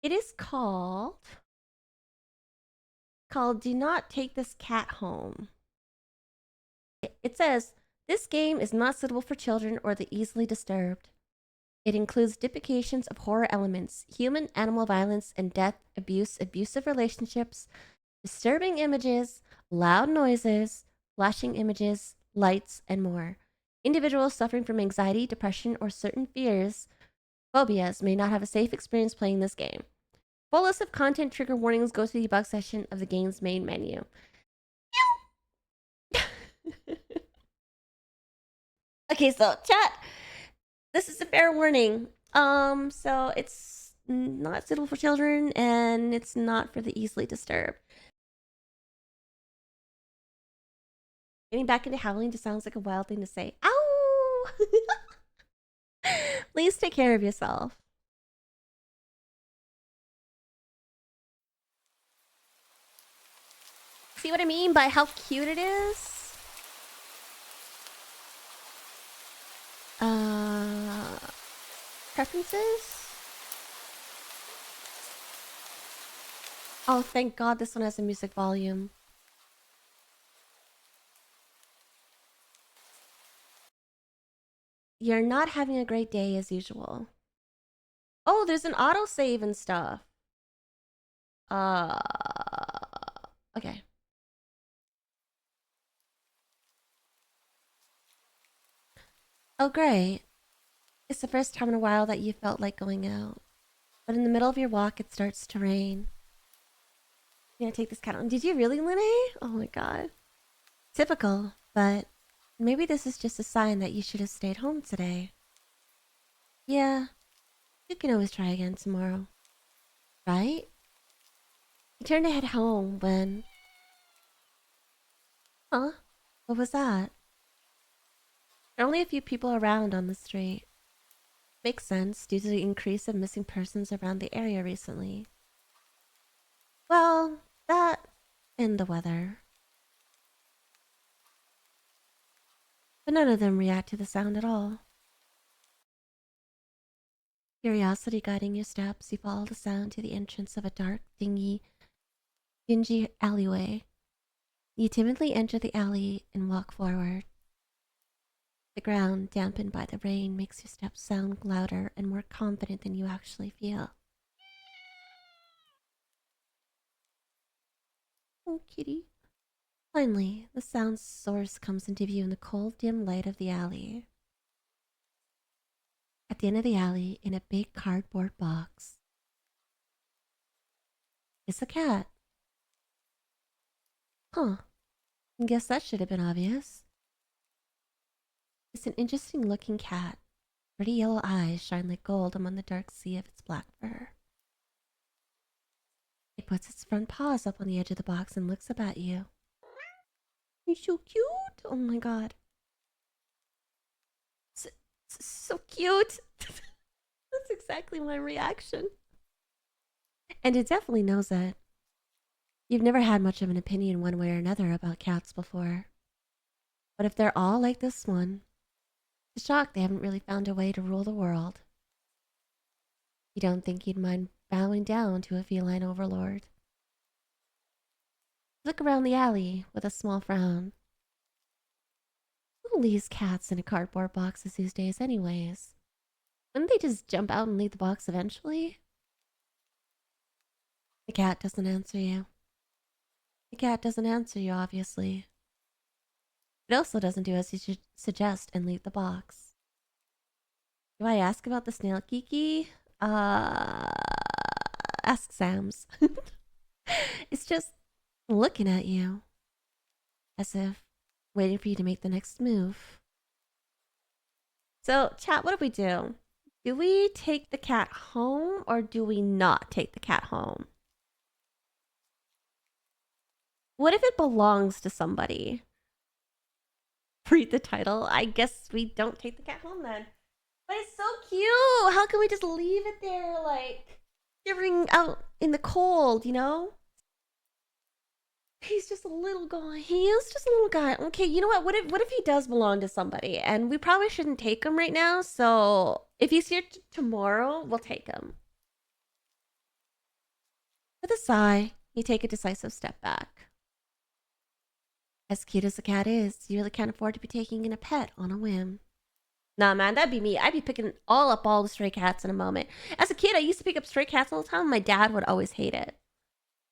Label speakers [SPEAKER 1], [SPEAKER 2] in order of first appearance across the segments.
[SPEAKER 1] It is called Do Not Take This Cat Home. It says this game is not suitable for children or the easily disturbed. It includes depictions of horror elements, human animal violence and death, abuse, abusive relationships, disturbing images, loud noises, flashing images, lights, and more. Individuals suffering from anxiety, depression, or certain phobias may not have a safe experience playing this game. Full list of content trigger warnings go to the debug section of the game's main menu. Okay, so chat. This is a fair warning. So it's not suitable for children and it's not for the easily disturbed. Getting back into howling just sounds like a wild thing to say. Ow! Please take care of yourself. See what I mean by how cute it is? Preferences? Oh, thank God this one has a music volume. You're not having a great day as usual. Oh, there's an autosave and stuff. Okay. Oh, great. It's the first time in a while that you felt like going out. But in the middle of your walk, it starts to rain. I'm gonna take this cat on. Did you really, Linnae? Oh my god. Typical, but maybe this is just a sign that you should have stayed home today. Yeah, you can always try again tomorrow. Right? You turned to head home when... Huh? What was that? There are only a few people around on the street. Makes sense due to the increase of missing persons around the area recently. Well, that and the weather. But none of them react to the sound at all. Curiosity guiding your steps, you follow the sound to the entrance of a dark, dingy alleyway. You timidly enter the alley and walk forward. The ground, dampened by the rain, makes your steps sound louder and more confident than you actually feel. Oh, kitty. Finally, the sound source comes into view in the cold, dim light of the alley. At the end of the alley, in a big cardboard box, is a cat. Huh. Guess that should have been obvious. It's an interesting looking cat. Pretty yellow eyes shine like gold among the dark sea of its black fur. It puts its front paws up on the edge of the box and looks up at you. You're so cute! Oh my god. So cute! That's exactly my reaction. And it definitely knows that. You've never had much of an opinion one way or another about cats before. But if they're all like this one, it's a shock they haven't really found a way to rule the world. You don't think you'd mind bowing down to a feline overlord. Look around the alley with a small frown. Who leaves cats in cardboard boxes these days anyways? Wouldn't they just jump out and leave the box eventually? The cat doesn't answer you. The cat doesn't answer you, obviously. It also doesn't do as you should suggest and leave the box. Do I ask about the snail Kiki? Ask Sam's. It's just looking at you. As if waiting for you to make the next move. So, chat, what do we do? Do we take the cat home or do we not take the cat home? What if it belongs to somebody? Read the title. I guess we don't take the cat home then. But it's so cute. How can we just leave it there, like, shivering out in the cold, you know? He's just a little guy. He is just a little guy. Okay, you know what? What if he does belong to somebody? And we probably shouldn't take him right now. So if he's here tomorrow, we'll take him. With a sigh, you take a decisive step back. As cute as the cat is, you really can't afford to be taking in a pet on a whim. Nah, man, that'd be me. I'd be picking up all the stray cats in a moment. As a kid, I used to pick up stray cats all the time. My dad would always hate it.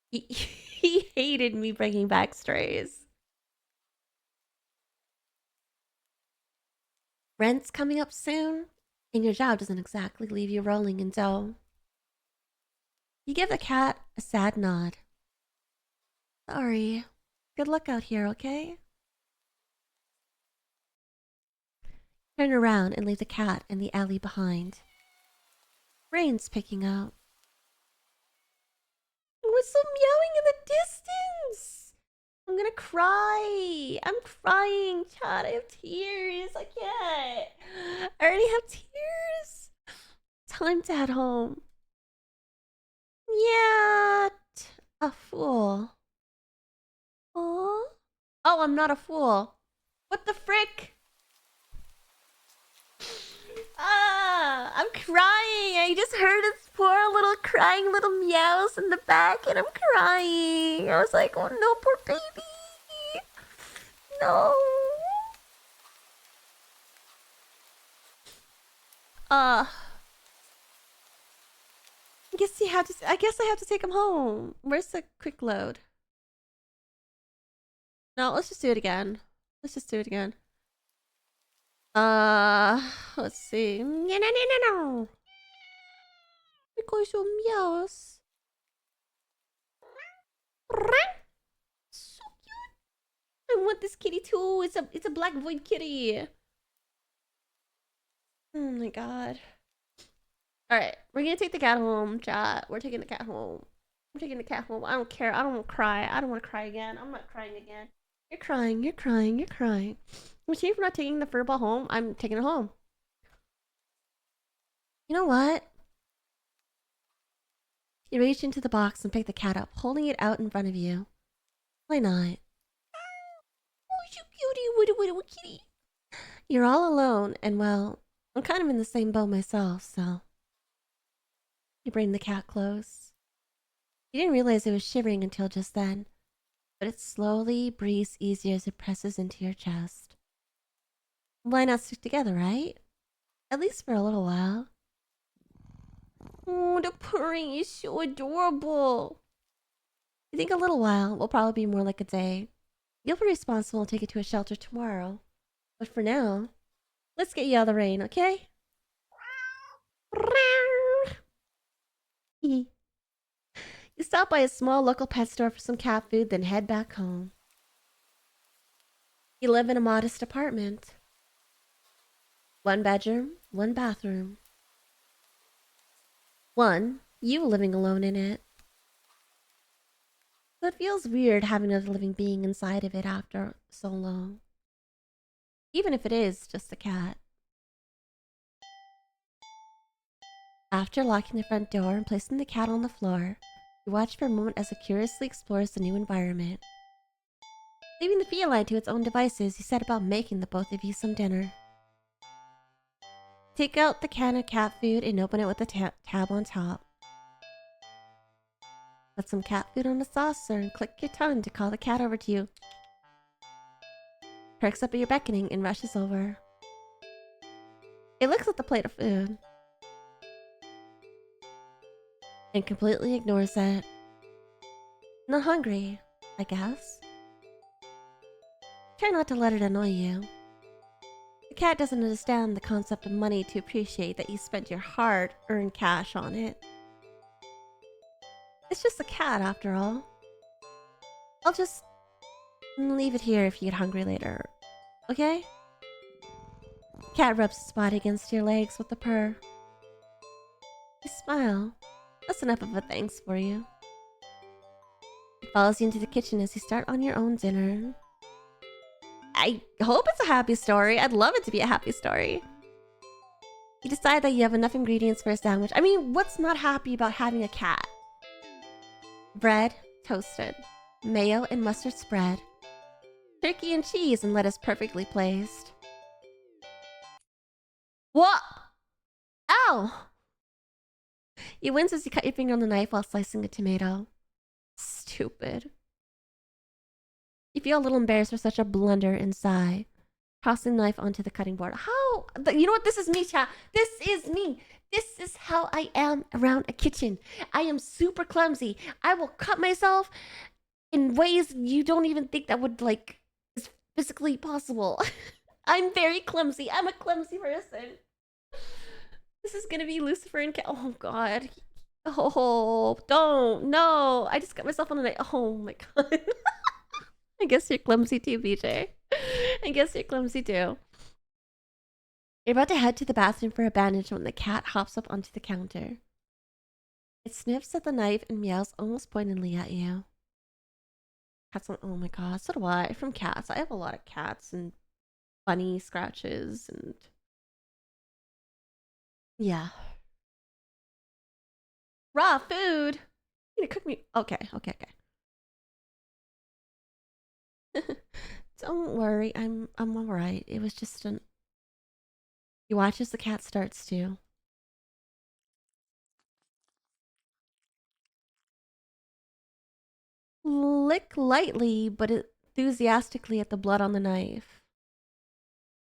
[SPEAKER 1] He hated me bringing back strays. Rent's coming up soon, and your job doesn't exactly leave you rolling in dough. You give the cat a sad nod. Sorry. Good luck out here, okay? Turn around and leave the cat in the alley behind. Rain's picking up. What's some meowing in the distance? I'm gonna cry. I'm crying, Chad. I have tears. I can't. I already have tears. Time to head home. Yeah, a fool. Aww. Oh, I'm not a fool. What the frick? Ah, I'm crying. I just heard this poor little crying little meows in the back, and I'm crying. I was like, oh no, poor baby. No. I guess I have to take him home. Where's the quick load? No, let's just do it again. Let's just do it again. Let's see. No. Because your meows. So cute. I want this kitty too. It's a black void kitty. Oh my god. Alright, we're gonna take the cat home, chat. We're taking the cat home. I'm taking the cat home. I don't care. I don't want to cry. I don't want to cry again. I'm not crying again. You're crying. You're crying. You're crying. See, if we're not taking the furball home, I'm taking it home. You know what? You reach into the box and pick the cat up, holding it out in front of you. Why not? Oh, you cutie, little kitty. You're all alone, and well, I'm kind of in the same boat myself, so. You bring the cat close. You didn't realize it was shivering until just then, but it slowly breathes easier as it presses into your chest. Why not stick together, right? At least for a little while. Oh, the purring is so adorable. I think a little while will probably be more like a day. You'll be responsible and take it to a shelter tomorrow. But for now, let's get you out of the rain, okay? You stop by a small local pet store for some cat food, then head back home. You live in a modest apartment. 1 bedroom, 1 bathroom. You living alone in it. So it feels weird having another living being inside of it after so long. Even if it is just a cat. After locking the front door and placing the cat on the floor, you watch for a moment as it curiously explores the new environment. Leaving the feline to its own devices, you set about making the both of you some dinner. Take out the can of cat food and open it with the tab on top. Put some cat food on the saucer and click your tongue to call the cat over to you. Perks up at your beckoning and rushes over. It looks at the plate of food and completely ignores it. Not hungry, I guess. Try not to let it annoy you. The cat doesn't understand the concept of money to appreciate that you spent your hard-earned cash on it. It's just a cat, after all. I'll just leave it here if you get hungry later, okay? Cat rubs its body against your legs with a purr. You smile. That's enough of a thanks for you. It follows you into the kitchen as you start on your own dinner. I hope it's a happy story. I'd love it to be a happy story. You decide that you have enough ingredients for a sandwich. I mean, what's not happy about having a cat? Bread, toasted. Mayo and mustard spread. Turkey and cheese and lettuce perfectly placed. What? Ow! You wince as you cut your finger on the knife while slicing a tomato. stupid. You feel a little embarrassed for such a blunder and sigh, tossing the knife onto the cutting board. How? You know what? This is me, chat. This is me. This is how I am around a kitchen. I am super clumsy. I will cut myself in ways you don't even think that would, like, is physically possible. I'm very clumsy. I'm a clumsy person. This is gonna be Lucifer and oh god. Oh, don't. No. I just got myself on a night. Oh my god. I guess you're clumsy too, BJ. I guess you're clumsy too. You're about to head to the bathroom for a bandage when the cat hops up onto the counter. It sniffs at the knife and meows almost pointedly at you. Cats on, oh my god, so do I. From cats. I have a lot of cats and bunny scratches and... Yeah. Raw food! You gonna cook me? Okay. Don't worry, I'm alright. It was just an... You watch as the cat starts to. Lick lightly, but enthusiastically at the blood on the knife.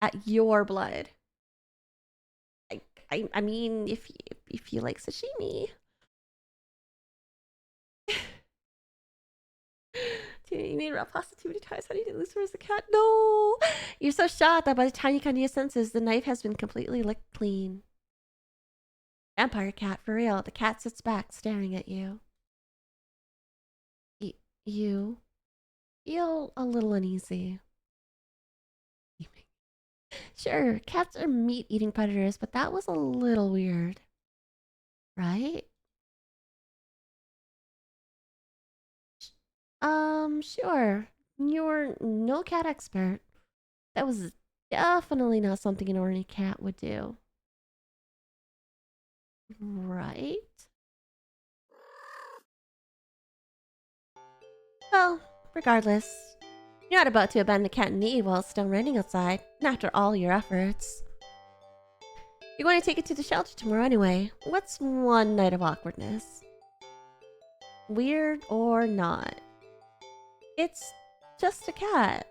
[SPEAKER 1] At your blood. I mean, if you like sashimi. You made raw pasta too many times. How do you do Lucifer as the cat? No! You're so shocked that by the time you come to your senses, the knife has been completely licked clean. Vampire cat, for real. The cat sits back, staring at you. You feel a little uneasy. Sure, cats are meat-eating predators, but that was a little weird. Right? Sure. You're no cat expert. That was definitely not something an ordinary cat would do. Right? Well, regardless, you're not about to abandon the cat in need while it's still raining outside, and after all your efforts. You're going to take it to the shelter tomorrow anyway. What's one night of awkwardness? Weird or not? It's just a cat.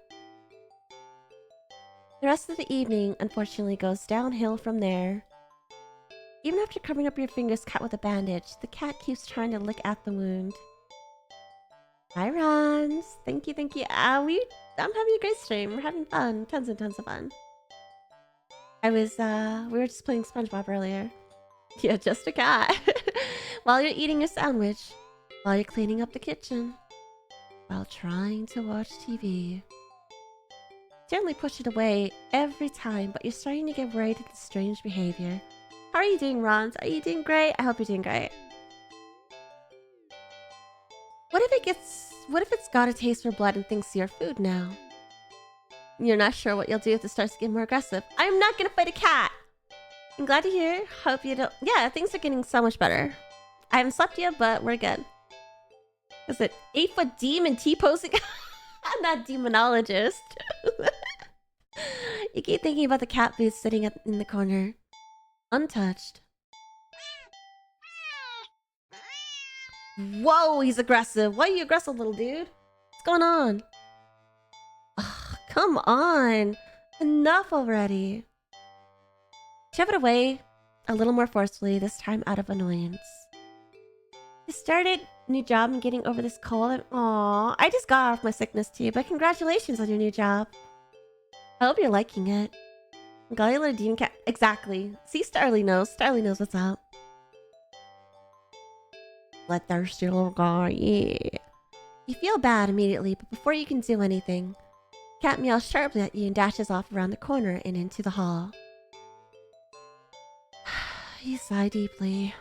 [SPEAKER 1] The rest of the evening, unfortunately, goes downhill from there. Even after covering up your fingers cut with a bandage, the cat keeps trying to lick at the wound. Hi, Rons. Thank you. I'm having a great stream. We're having fun. Tons and tons of fun. We were just playing SpongeBob earlier. Yeah, just a cat. While you're eating your sandwich. While you're cleaning up the kitchen. While trying to watch TV. Gently push it away every time, but you're starting to get worried at the strange behavior. How are you doing, Rons? Are you doing great? I hope you're doing great. What if it's got a taste for blood and thinks you're food now? You're not sure what you'll do if it starts to get more aggressive. I'm not gonna fight a cat! I'm glad to hear. Hope you don't... Yeah, things are getting so much better. I haven't slept yet, but we're good. Is it 8-foot demon T-posing? I'm not demonologist. You keep thinking about the cat booth sitting in the corner. Untouched. Whoa, he's aggressive. Why are you aggressive, little dude? What's going on? Ugh, come on. Enough already. Shove it away a little more forcefully, this time out of annoyance. You started a new job and getting over this cold. Aww, I just got off my sickness too, but congratulations on your new job. I hope you're liking it. Got your little demon cat. Exactly. See, Starly knows. Starly knows what's up. Bloodthirsty little guy, yeah. You feel bad immediately, but before you can do anything, cat meows sharply at you and dashes off around the corner and into the hall. You sigh deeply.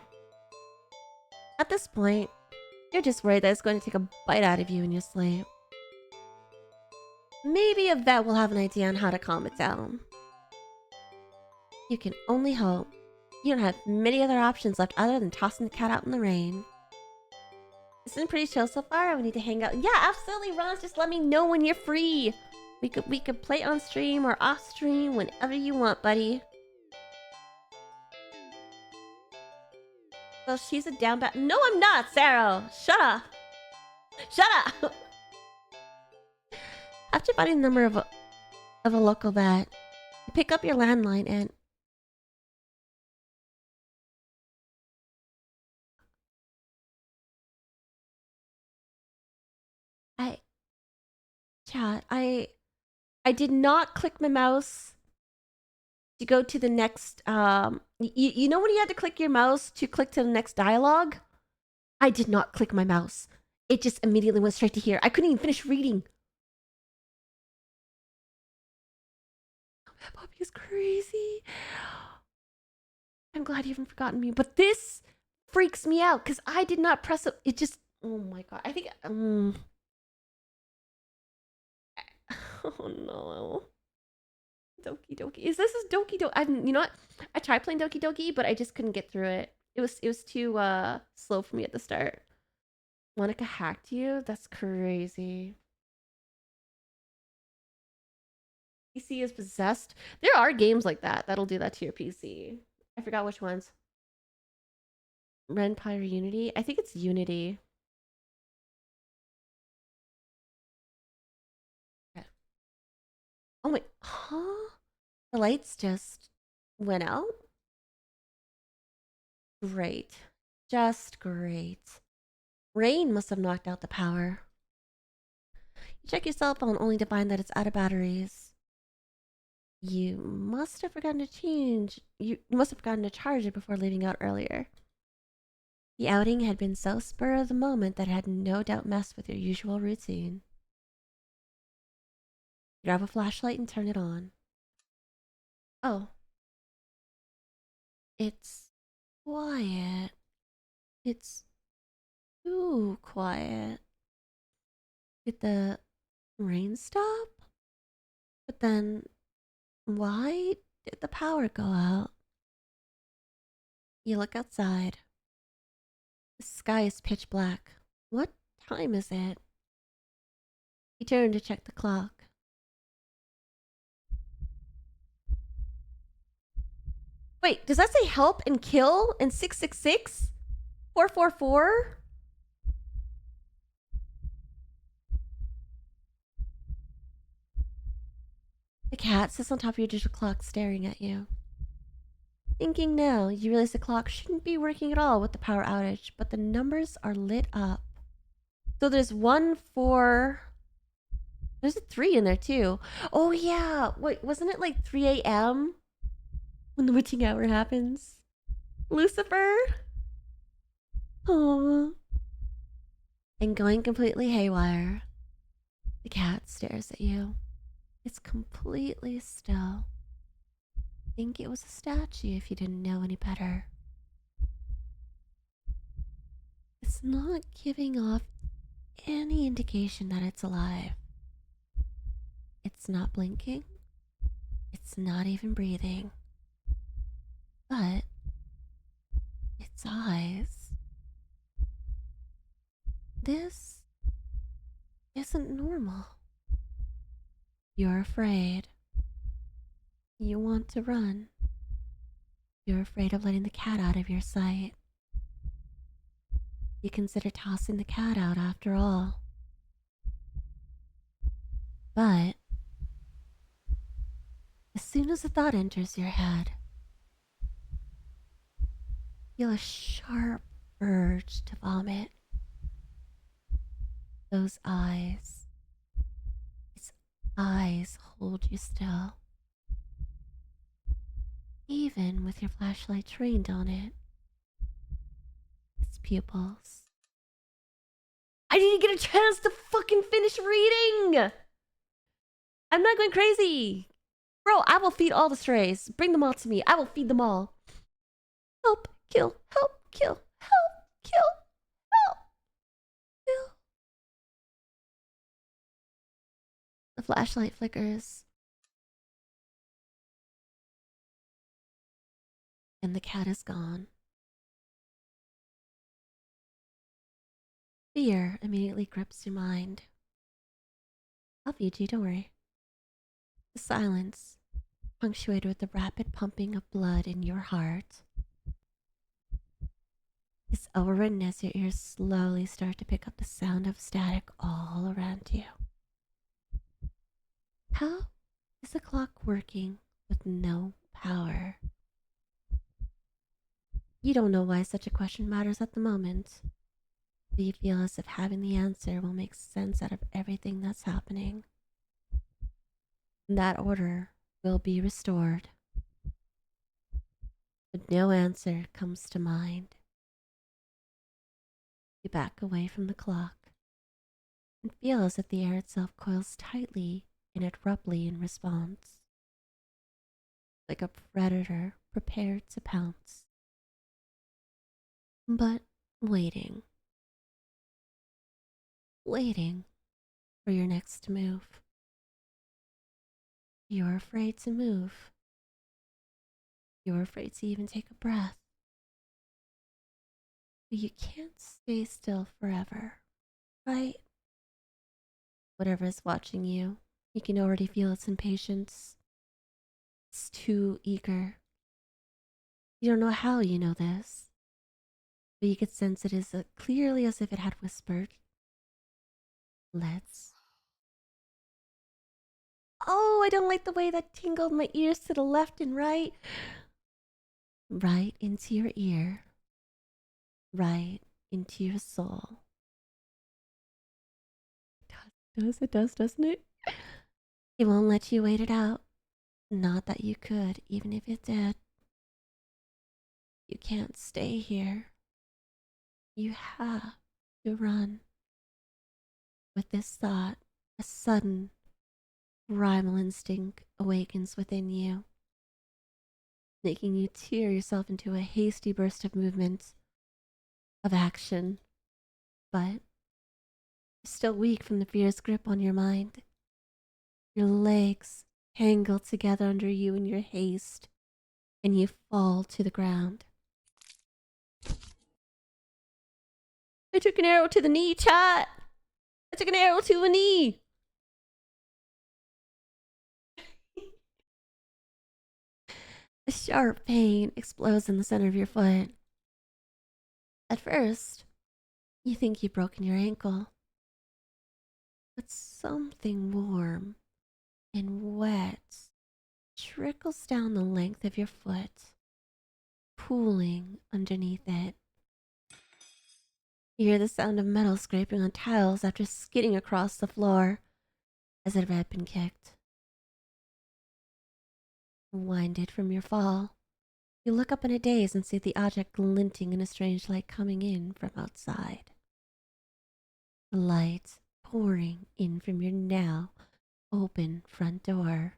[SPEAKER 1] At this point, you're just worried that it's going to take a bite out of you in your sleep. Maybe a vet will have an idea on how to calm it down. You can only hope. You don't have many other options left other than tossing the cat out in the rain. It's been pretty chill so far. We need to hang out. Yeah, absolutely, Rons. Just let me know when you're free. We could play on stream or off stream whenever you want, buddy. So she's a down bat. No, I'm not, Sarah. Shut up. Shut up! After finding the number of a local vet, you pick up your landline and... I... Chat, I did not click my mouse to go to the next, you know when you had to click your mouse to click to the next dialogue? I did not click my mouse. It just immediately went straight to here. I couldn't even finish reading. Poppy is crazy. I'm glad you haven't forgotten me, but this freaks me out because I did not press it. It just, oh my god. I think, oh no. Doki Doki. Is this Doki Doki? You know what? I tried playing Doki Doki, but I just couldn't get through it. It was too slow for me at the start. Monica hacked you? That's crazy. PC is possessed. There are games like that that'll do that to your PC. I forgot which ones. Renpire Unity? I think it's Unity. Okay. Oh wait, huh? The lights just went out? Great. Just great. Rain must have knocked out the power. You check your cell phone only to find that it's out of batteries. You must have forgotten to charge it before leaving out earlier. The outing had been so spur of the moment that it had no doubt messed with your usual routine. Grab a flashlight and turn it on. Oh. It's quiet. It's too quiet. Did the rain stop? But then, why did the power go out? You look outside. The sky is pitch black. What time is it? You turn to check the clock. Wait, does that say help and kill and 666? 444? The cat sits on top of your digital clock staring at you. Thinking now, you realize the clock shouldn't be working at all with the power outage, but the numbers are lit up. So there's 1, 4... There's a 3 in there too. Oh yeah, wait, wasn't it like 3 a.m. when the witching hour happens? Lucifer? Aww. And going completely haywire, the cat stares at you. It's completely still. Think it was a statue if you didn't know any better. It's not giving off any indication that it's alive. It's not blinking. It's not even breathing. But its eyes. This isn't normal. You're afraid. You want to run. You're afraid of letting the cat out of your sight. You consider tossing the cat out after all. But as soon as the thought enters your head, you feel a sharp urge to vomit. Those eyes. Its eyes hold you still. Even with your flashlight trained on it. Its pupils. I didn't get a chance to fucking finish reading! I'm not going crazy! Bro, I will feed all the strays. Bring them all to me. I will feed them all. Help, kill, help, kill, help, kill, help, kill. The flashlight flickers. And the cat is gone. Fear immediately grips your mind. I'll feed you, don't worry. The silence, punctuated with the rapid pumping of blood in your heart, is overridden as your ears slowly start to pick up the sound of static all around you. How is the clock working with no power? You don't know why such a question matters at the moment, but you feel as if having the answer will make sense out of everything that's happening. That order will be restored, but no answer comes to mind. You back away from the clock and feel as if the air itself coils tightly and abruptly in response, like a predator prepared to pounce. But waiting, waiting for your next move. You're afraid to move. You're afraid to even take a breath. But you can't stay still forever, right? Whatever is watching you, you can already feel its impatience. It's too eager. You don't know how you know this, but you could sense it as clearly as if it had whispered, "Let's." Oh, I don't like the way that tingled my ears to the left and right. Right into your ear. Right into your soul. It does, doesn't it? It won't let you wait it out. Not that you could, even if it did. You can't stay here. You have to run. With this thought, a sudden, primal instinct awakens within you, making you tear yourself into a hasty burst of movement, of action. But you're still weak from the fear's grip on your mind. Your legs tangle together under you in your haste, and you fall to the ground. I took an arrow to the knee, chat! I took an arrow to a knee! A sharp pain explodes in the center of your foot. At first, you think you've broken your ankle, but something warm and wet trickles down the length of your foot, pooling underneath it. You hear the sound of metal scraping on tiles after skidding across the floor as it had been kicked. Winded from your fall, you look up in a daze and see the object glinting in a strange light coming in from outside. The light pouring in from your now open front door.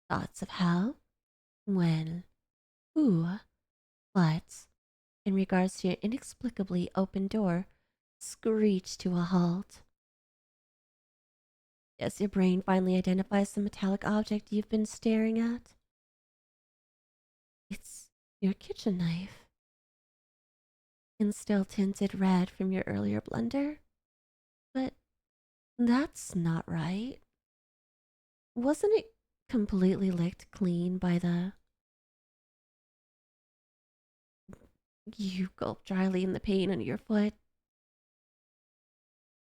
[SPEAKER 1] Thoughts of how, when, who, what, in regards to your inexplicably open door, screech to a halt. As your brain finally identifies the metallic object you've been staring at, it's your kitchen knife. And still tinted red from your earlier blunder. But that's not right. Wasn't it completely licked clean by the... You gulp dryly in the pain under your foot.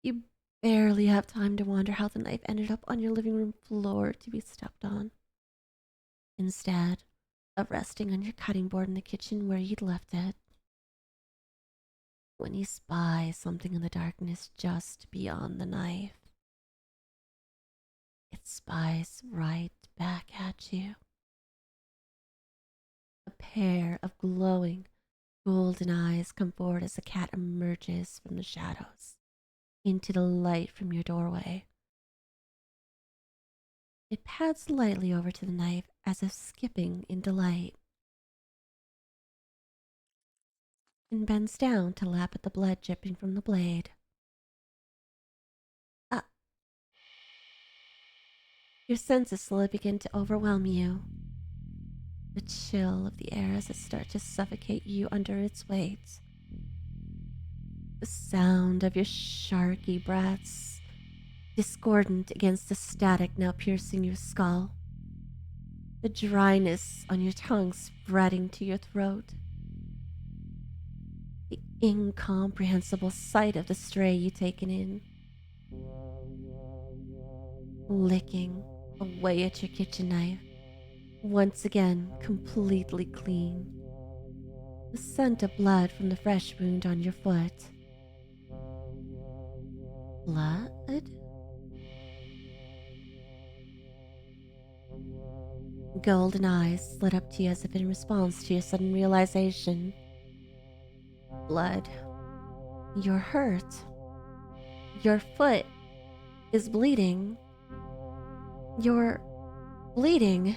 [SPEAKER 1] You barely have time to wonder how the knife ended up on your living room floor to be stepped on, instead of resting on your cutting board in the kitchen where you'd left it. When you spy something in the darkness just beyond the knife, it spies right back at you. A pair of glowing golden eyes come forward as the cat emerges from the shadows into the light from your doorway. It pads lightly over to the knife as if skipping in delight, and bends down to lap at the blood dripping from the blade. Ah! Your senses slowly begin to overwhelm you. The chill of the air as it starts to suffocate you under its weight. The sound of your sharky breaths, discordant against the static now piercing your skull. The dryness on your tongue spreading to your throat. incomprehensible sight of the stray you taken in, licking away at your kitchen knife, once again completely clean. The scent of blood from the fresh wound on your foot. Blood? Golden eyes lit up to you as if in response to your sudden realization. Blood. You're hurt. Your foot is bleeding. You're bleeding.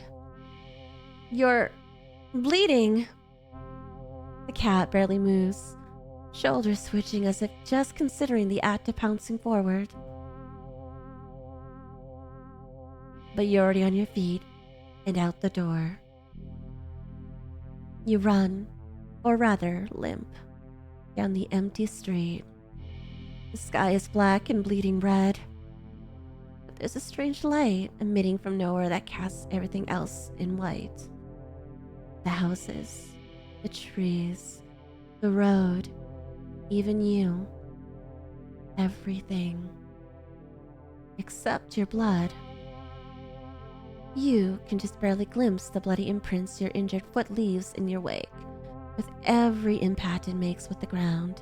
[SPEAKER 1] You're bleeding. The cat barely moves, shoulders switching as if just considering the act of pouncing forward. But you're already on your feet and out the door. You run, or rather limp, down the empty street. The sky is black and bleeding red, but there's a strange light emitting from nowhere that casts everything else in white. The houses, the trees, the road, even you. Everything. Except your blood. You can just barely glimpse the bloody imprints your injured foot leaves in your wake, with every impact it makes with the ground.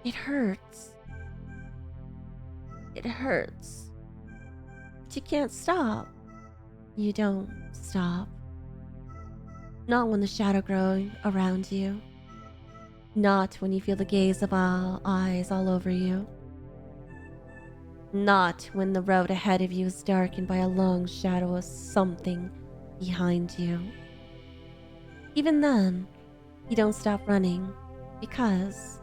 [SPEAKER 1] It hurts. It hurts. But you can't stop. You don't stop. Not when the shadow growing around you. Not when you feel the gaze of all eyes all over you. Not when the road ahead of you is darkened by a long shadow of something behind you. Even then, you don't stop running, because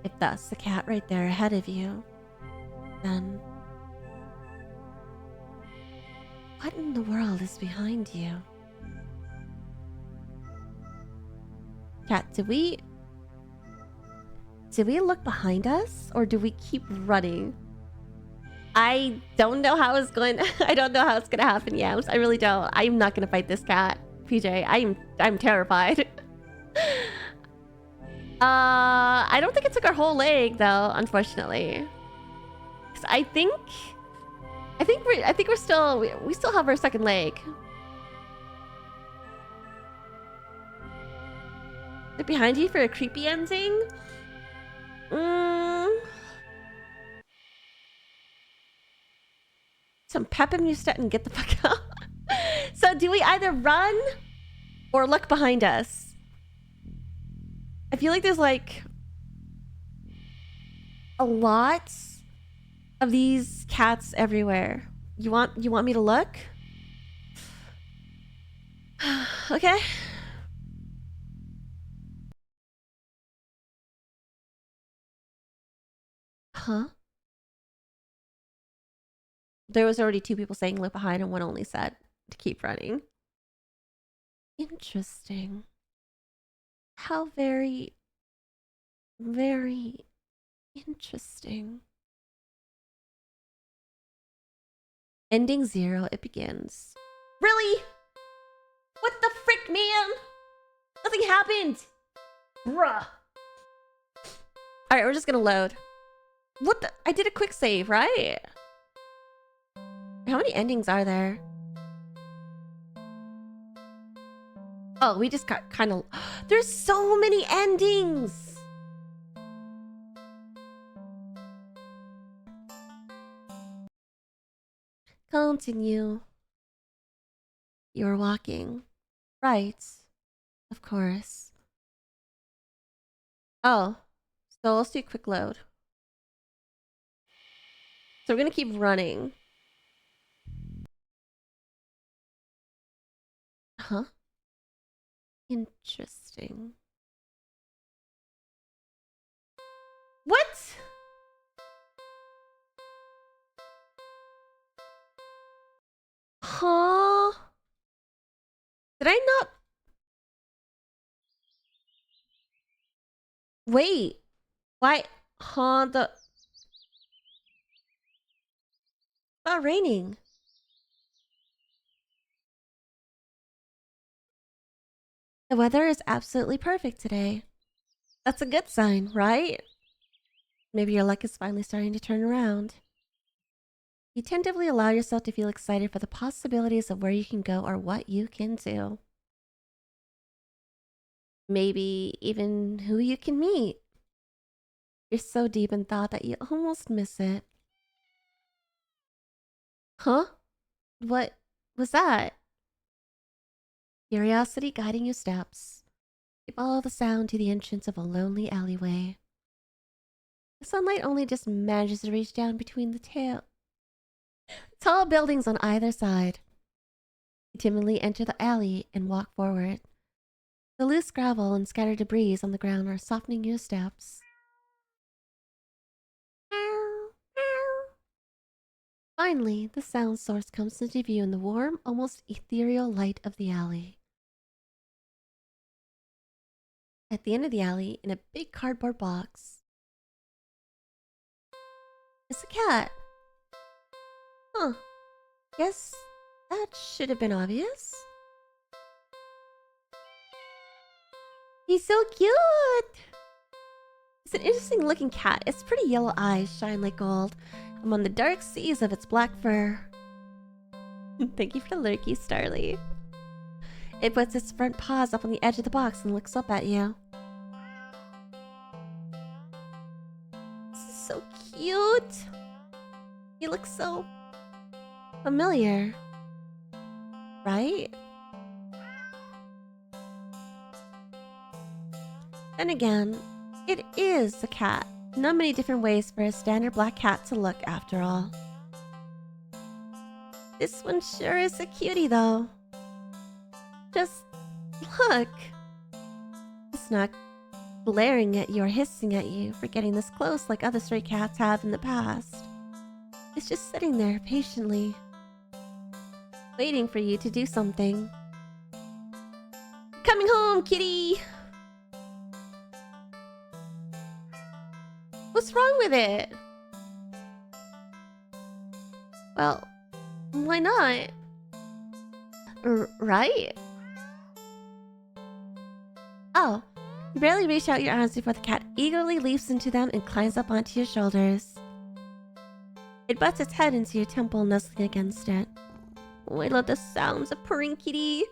[SPEAKER 1] if that's the cat right there ahead of you, then what in the world is behind you? Cat, do we look behind us, or do we keep running? I don't know how it's going. I don't know how it's gonna happen, Yams. I really don't. I'm not gonna fight this cat, PJ. I'm terrified. I don't think it took our whole leg though, unfortunately. 'Cause I think we're still we still have our second leg. They're behind you for a creepy ending. Some pep in your step and get the fuck out. So do we either run or look behind us? I feel like there's like a lot of these cats everywhere. You want me to look? Okay. Huh? There was already two people saying look behind and one only said to keep running. Interesting. How very, very interesting. Ending 0, it begins. Really? What the frick, man? Nothing happened. Bruh. Alright, we're just gonna load. What the? I did a quick save, right? How many endings are there? Oh, we just got kind of... There's so many endings! Continue. You're walking. Right. Of course. Oh. So let's do a quick load. So we're gonna keep running. Huh? Interesting. What? Huh? Did I not... Wait. Why? Huh? It's not raining. The weather is absolutely perfect today. That's a good sign, right? Maybe your luck is finally starting to turn around. You tentatively allow yourself to feel excited for the possibilities of where you can go or what you can do. Maybe even who you can meet. You're so deep in thought that you almost miss it. Huh? What was that? Curiosity guiding your steps. You follow the sound to the entrance of a lonely alleyway. The sunlight only just manages to reach down between the tall buildings on either side. You timidly enter the alley and walk forward. The loose gravel and scattered debris on the ground are softening your steps. Finally, the sound source comes into view in the warm, almost ethereal light of the alley. At the end of the alley, in a big cardboard box, is a cat. Huh. Guess that should have been obvious. He's so cute! It's an interesting looking cat. Its pretty yellow eyes shine like gold among the dark seas of its black fur. Thank you for the lurky, Starly. It puts its front paws up on the edge of the box and looks up at you. This is so cute! You look so familiar. Right? Then again, it is a cat. Not many different ways for a standard black cat to look, after all. This one sure is a cutie, though. Just look. It's not glaring at you or hissing at you for getting this close like other stray cats have in the past. It's just sitting there patiently, waiting for you to do something. Coming home, kitty! What's wrong with it? Well, why not? Right? Oh, you barely reach out your arms before the cat eagerly leaps into them and climbs up onto your shoulders. It butts its head into your temple, nuzzling against it. Oh, I love the sounds of purring, kitty.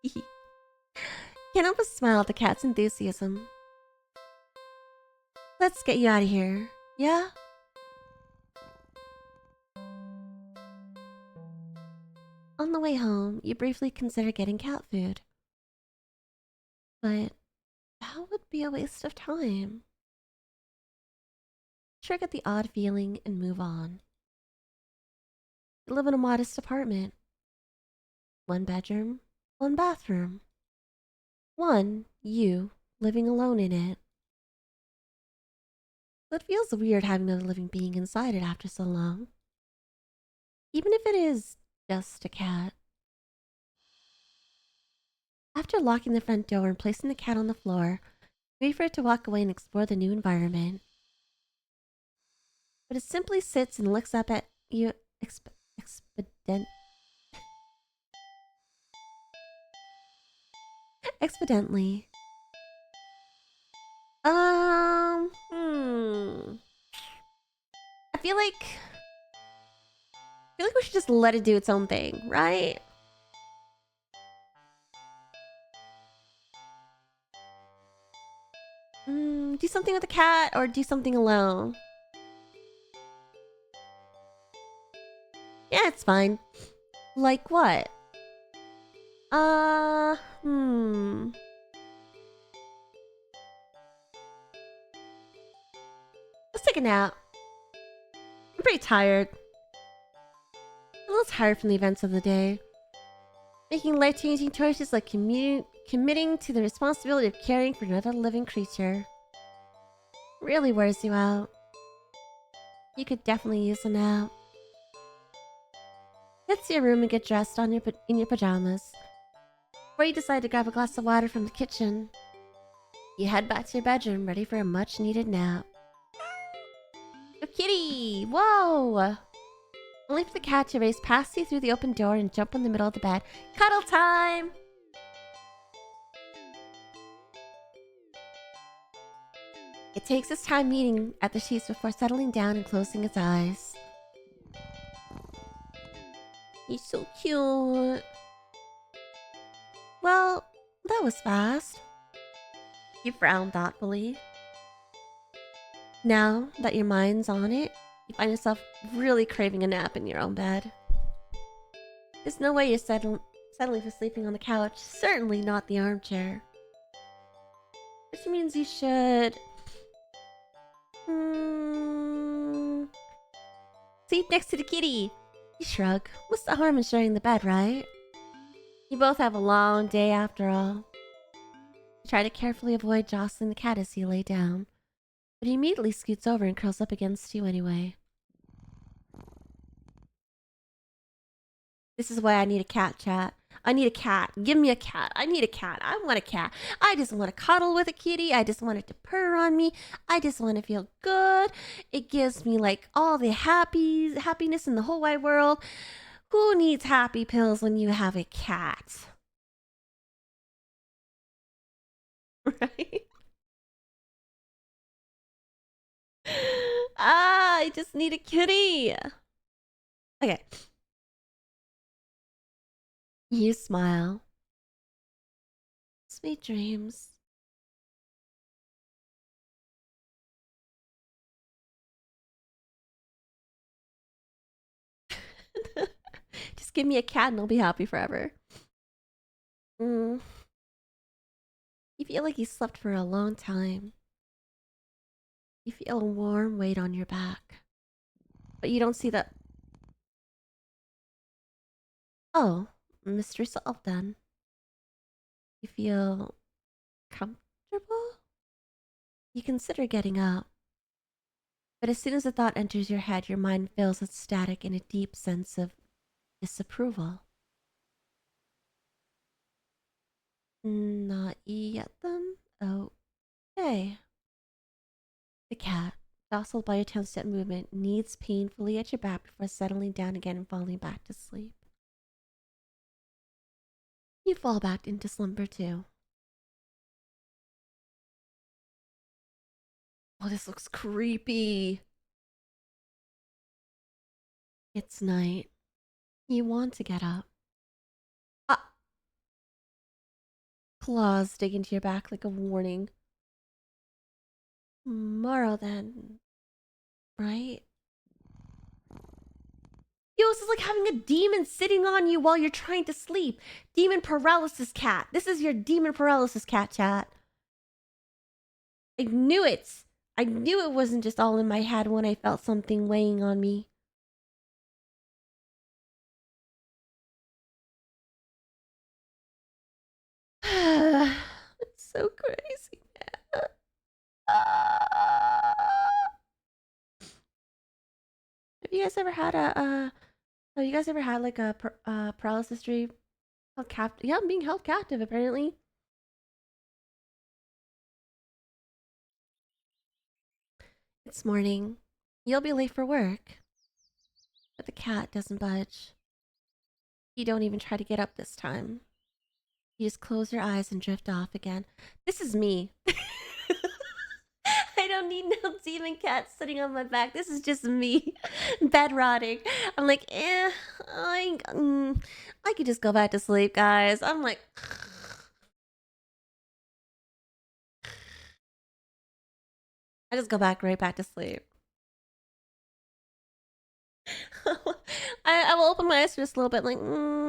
[SPEAKER 1] Can't help but smile at the cat's enthusiasm. Let's get you out of here, yeah? On the way home, you briefly consider getting cat food. But that would be a waste of time. Shrug at the odd feeling and move on. You live in a modest apartment. 1 bedroom, 1 bathroom. You living alone in it. It feels weird having another living being inside it after so long. Even if it is just a cat. After locking the front door and placing the cat on the floor, wait for it to walk away and explore the new environment. But it simply sits and looks up at you expedently. I feel like we should just let it do its own thing, right? Do something with the cat or do something alone. Yeah, it's fine. Like what? Let's take a nap. I'm pretty tired. A little tired from the events of the day. Making life-changing choices like committing to the responsibility of caring for another living creature really wears you out. You could definitely use a nap. Head to your room and get dressed in your pajamas. Before you decide to grab a glass of water from the kitchen, you head back to your bedroom ready for a much-needed nap. Oh, kitty! Whoa! Only for the cat to race past you through the open door and jump in the middle of the bed. Cuddle time! It takes its time meeting at the sheets before settling down and closing its eyes. He's so cute. Well, that was fast. You frowned thoughtfully. Now that your mind's on it, you find yourself really craving a nap in your own bed. There's no way you're settling for sleeping on the couch, certainly not the armchair. Which means you should... sleep next to the kitty. You shrug. What's the harm in sharing the bed, right? You both have a long day after all. You try to carefully avoid jostling the cat as you lay down, but he immediately scoots over and curls up against you anyway. This is why I need a cat, chat. I need a cat. Give me a cat. I need a cat. I want a cat. I just want to cuddle with a kitty. I just want it to purr on me. I just want to feel good. It gives me like all the happiness in the whole wide world. Who needs happy pills when you have a cat? Right? I just need a kitty. Okay. You smile. Sweet dreams. Just give me a cat and I'll be happy forever. You feel like you slept for a long time. You feel a warm weight on your back. But you don't see that. Oh, mystery solved then. You feel comfortable? You consider getting up. But as soon as a thought enters your head, your mind fills with static and a deep sense of disapproval. Not yet then? Okay. The cat, docile by your 10-step movement, kneads painfully at your back before settling down again and falling back to sleep. You fall back into slumber too. Oh, this looks creepy. It's night. You want to get up. Ah! Claws dig into your back like a warning. Tomorrow then. Right? Yo, this is like having a demon sitting on you while you're trying to sleep. Demon paralysis cat. This is your demon paralysis cat, chat. I knew it. I knew it wasn't just all in my head when I felt something weighing on me. It's so crazy, man. Have you guys ever had have you guys ever had like a paralysis dream? Held captive? Yeah, I'm being held captive apparently. It's morning. You'll be late for work. But the cat doesn't budge. You don't even try to get up this time. You just close your eyes and drift off again. This is me. I don't need no demon cat sitting on my back. This is just me, bed rotting. I'm like, I could just go back to sleep, guys. I'm like, I just go right back to sleep. I will open my eyes just a little bit, like,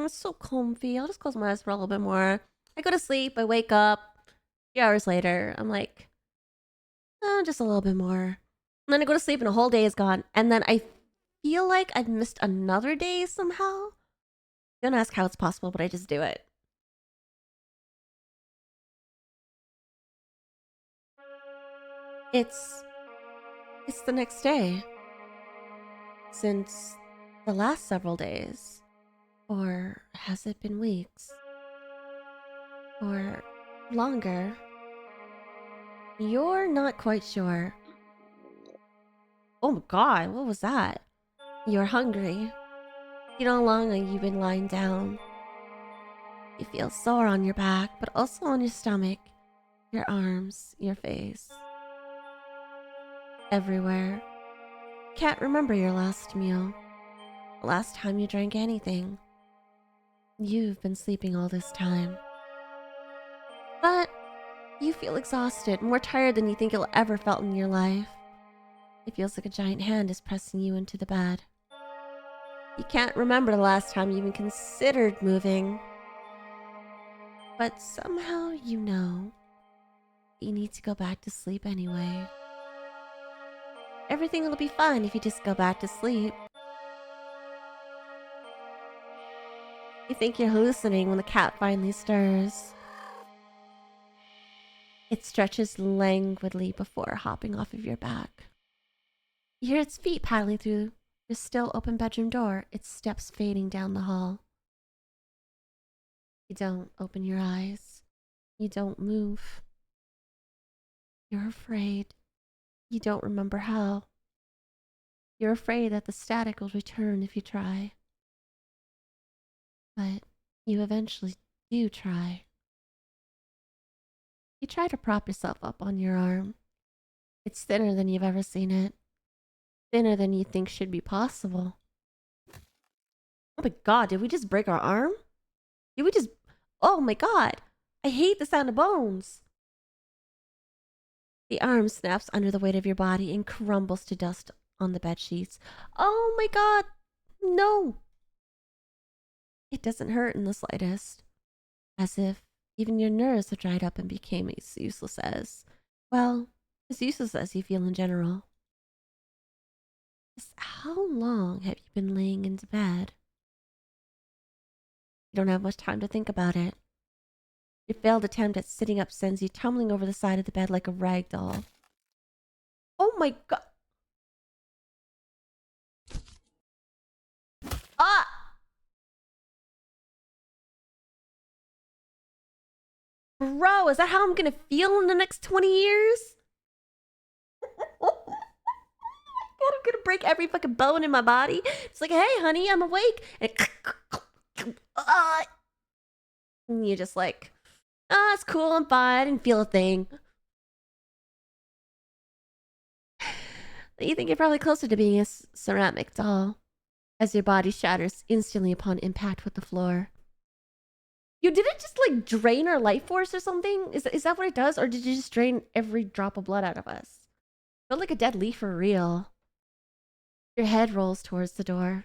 [SPEAKER 1] it's so comfy. I'll just close my eyes for a little bit more. I go to sleep. I wake up. 3 hours later, I'm like, just a little bit more. And then I go to sleep and a whole day is gone. And then I feel like I've missed another day somehow. Don't ask how it's possible, but I just do it. It's the next day. Since the last several days. Or has it been weeks? Or longer? You're not quite sure. Oh my god, what was that? You're hungry. You know how long you've been lying down. You feel sore on your back, but also on your stomach, your arms, your face. Everywhere. Can't remember your last meal. The last time you drank anything. You've been sleeping all this time. But you feel exhausted, more tired than you think you'll ever felt in your life. It feels like a giant hand is pressing you into the bed. You can't remember the last time you even considered moving. But somehow you know you need to go back to sleep anyway. Everything will be fine if you just go back to sleep. You think you're hallucinating when the cat finally stirs. It stretches languidly before hopping off of your back. You hear its feet paddling through the still open bedroom door, its steps fading down the hall. You don't open your eyes. You don't move. You're afraid. You don't remember how. You're afraid that the static will return if you try. But you eventually do try. You try to prop yourself up on your arm. It's thinner than you've ever seen it. Thinner than you think should be possible. Oh my god, did we just break our arm? Did we just... Oh my god! I hate the sound of bones! The arm snaps under the weight of your body and crumbles to dust on the bed sheets. Oh my god! No! It doesn't hurt in the slightest. As if even your nerves have dried up and became as useless as you feel in general. Just how long have you been laying in bed? You don't have much time to think about it. Your failed attempt at sitting up sends you tumbling over the side of the bed like a rag doll. Oh my god! Ah! Bro, is that how I'm gonna feel in the next 20 years? I'm gonna break every fucking bone in my body. It's like, hey, honey, I'm awake. And you're just like, it's cool, I'm fine, I didn't feel a thing. You think you're probably closer to being a ceramic doll as your body shatters instantly upon impact with the floor. You did it just like drain our life force or something? Is that what it does? Or did you just drain every drop of blood out of us? Felt like a dead leaf for real. Your head rolls towards the door,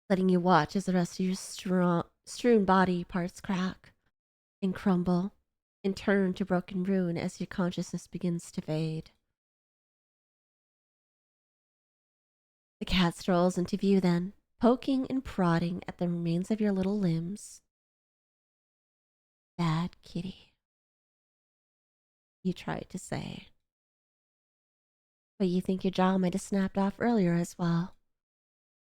[SPEAKER 1] letting you watch as the rest of your strewn body parts crack and crumble and turn to broken ruin as your consciousness begins to fade. The cat strolls into view then, poking and prodding at the remains of your little limbs. Bad kitty, you tried to say. But you think your jaw might have snapped off earlier as well.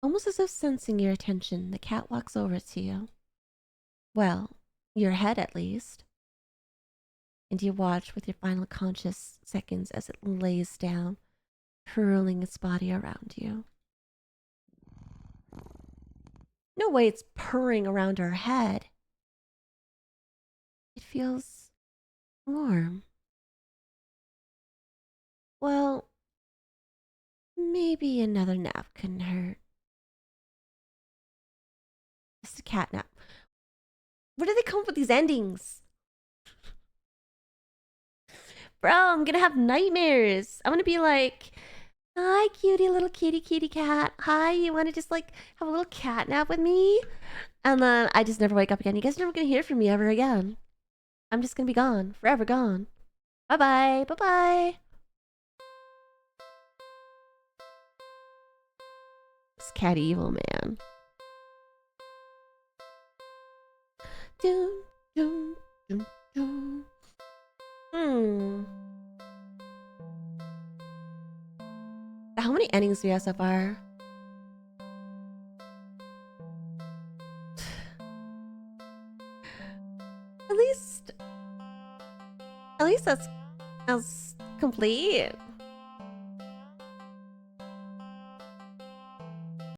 [SPEAKER 1] Almost as if sensing your attention, the cat walks over to you. Well, your head at least. And you watch with your final conscious seconds as it lays down, curling its body around you. No way it's purring around her head. It feels warm. Well, maybe another nap couldn't hurt. Just a cat nap. Where do they come up with these endings? Bro, I'm gonna have nightmares. I'm gonna be like, hi, cutie little kitty cat. Hi, you wanna just like have a little cat nap with me? And then I just never wake up again. You guys are never gonna hear from me ever again. I'm just gonna be gone. Forever gone. Bye-bye. Bye-bye. This cat evil, man. Doom, doom, doom, doom. How many endings do we have so far? At least that's complete.